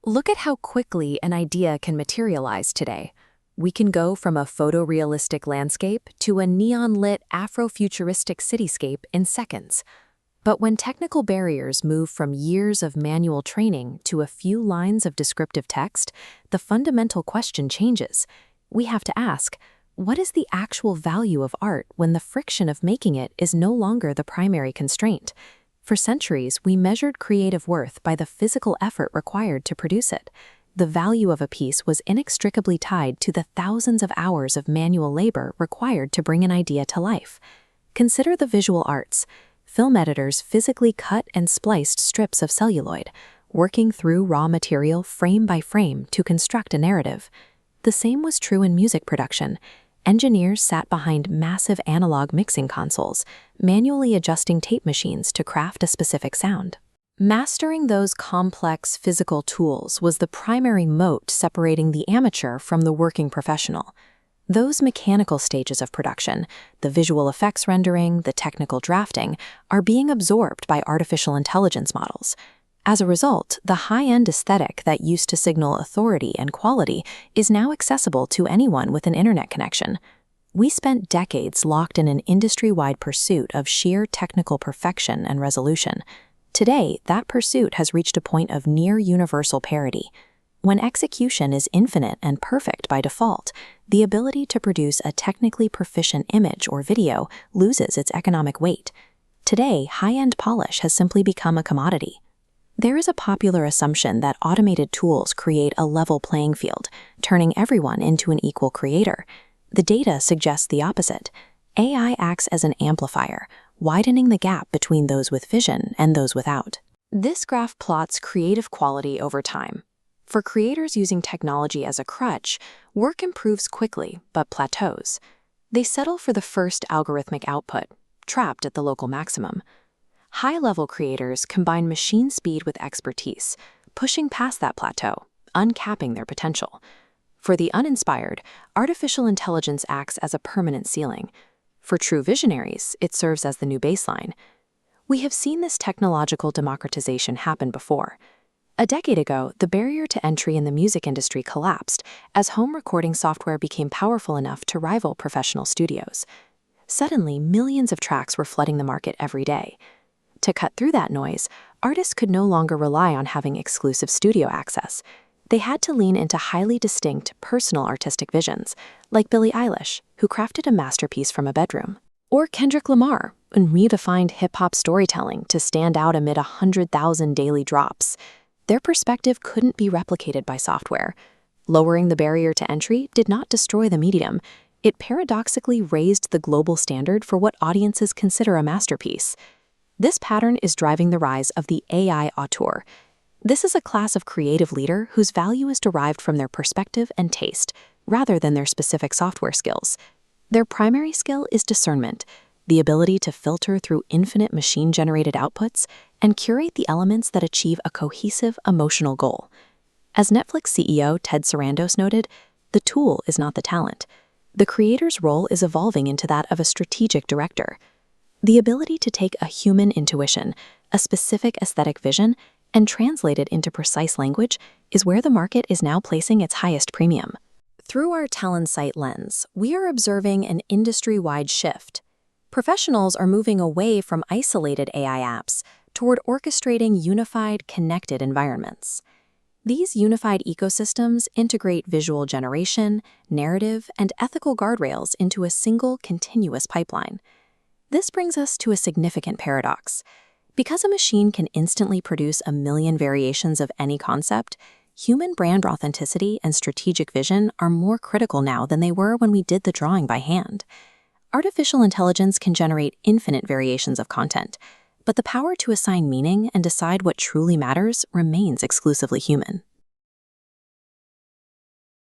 Look at how quickly an idea can materialize today. We can go from a photorealistic landscape to a neon-lit Afrofuturistic cityscape in seconds. But when technical barriers move from years of manual training to a few lines of descriptive text, the fundamental question changes. We have to ask, what is the actual value of art when the friction of making it is no longer the primary constraint? For centuries, we measured creative worth by the physical effort required to produce it. The value of a piece was inextricably tied to the thousands of hours of manual labor required to bring an idea to life. Consider the visual arts. Film editors physically cut and spliced strips of celluloid, working through raw material frame by frame to construct a narrative. The same was true in music production. Engineers sat behind massive analog mixing consoles, manually adjusting tape machines to craft a specific sound. Mastering those complex physical tools was the primary moat separating the amateur from the working professional. Those mechanical stages of production, the visual effects rendering, the technical drafting, are being absorbed by artificial intelligence models. As a result, the high-end aesthetic that used to signal authority and quality is now accessible to anyone with an internet connection. We spent decades locked in an industry-wide pursuit of sheer technical perfection and resolution. Today, that pursuit has reached a point of near-universal parity. When execution is infinite and perfect by default, the ability to produce a technically proficient image or video loses its economic weight. Today, high-end polish has simply become a commodity. There is a popular assumption that automated tools create a level playing field, turning everyone into an equal creator. The data suggests the opposite. AI acts as an amplifier, widening the gap between those with vision and those without. This graph plots creative quality over time. For creators using technology as a crutch, work improves quickly but plateaus. They settle for the first algorithmic output, trapped at the local maximum. High-level creators combine machine speed with expertise, pushing past that plateau, uncapping their potential. For the uninspired, artificial intelligence acts as a permanent ceiling. For true visionaries, it serves as the new baseline. We have seen this technological democratization happen before. A decade ago, the barrier to entry in the music industry collapsed as home recording software became powerful enough to rival professional studios. Suddenly, millions of tracks were flooding the market every day. To cut through that noise, artists could no longer rely on having exclusive studio access. They had to lean into highly distinct, personal artistic visions, like Billie Eilish, who crafted a masterpiece from a bedroom, or Kendrick Lamar, who redefined hip-hop storytelling to stand out amid 100,000 daily drops. Their perspective couldn't be replicated by software. Lowering the barrier to entry did not destroy the medium. It paradoxically raised the global standard for what audiences consider a masterpiece. This pattern is driving the rise of the AI Auteur. This is a class of creative leader whose value is derived from their perspective and taste, rather than their specific software skills. Their primary skill is discernment, the ability to filter through infinite machine-generated outputs and curate the elements that achieve a cohesive emotional goal. As Netflix CEO Ted Sarandos noted, the tool is not the talent. The creator's role is evolving into that of a strategic director. The ability to take a human intuition, a specific aesthetic vision, and translate it into precise language is where the market is now placing its highest premium. Through our Talent Sight lens, we are observing an industry-wide shift. Professionals are moving away from isolated AI apps toward orchestrating unified, connected environments. These unified ecosystems integrate visual generation, narrative, and ethical guardrails into a single, continuous pipeline. This brings us to a significant paradox. Because a machine can instantly produce a million variations of any concept, human brand authenticity and strategic vision are more critical now than they were when we did the drawing by hand. Artificial intelligence can generate infinite variations of content, but the power to assign meaning and decide what truly matters remains exclusively human.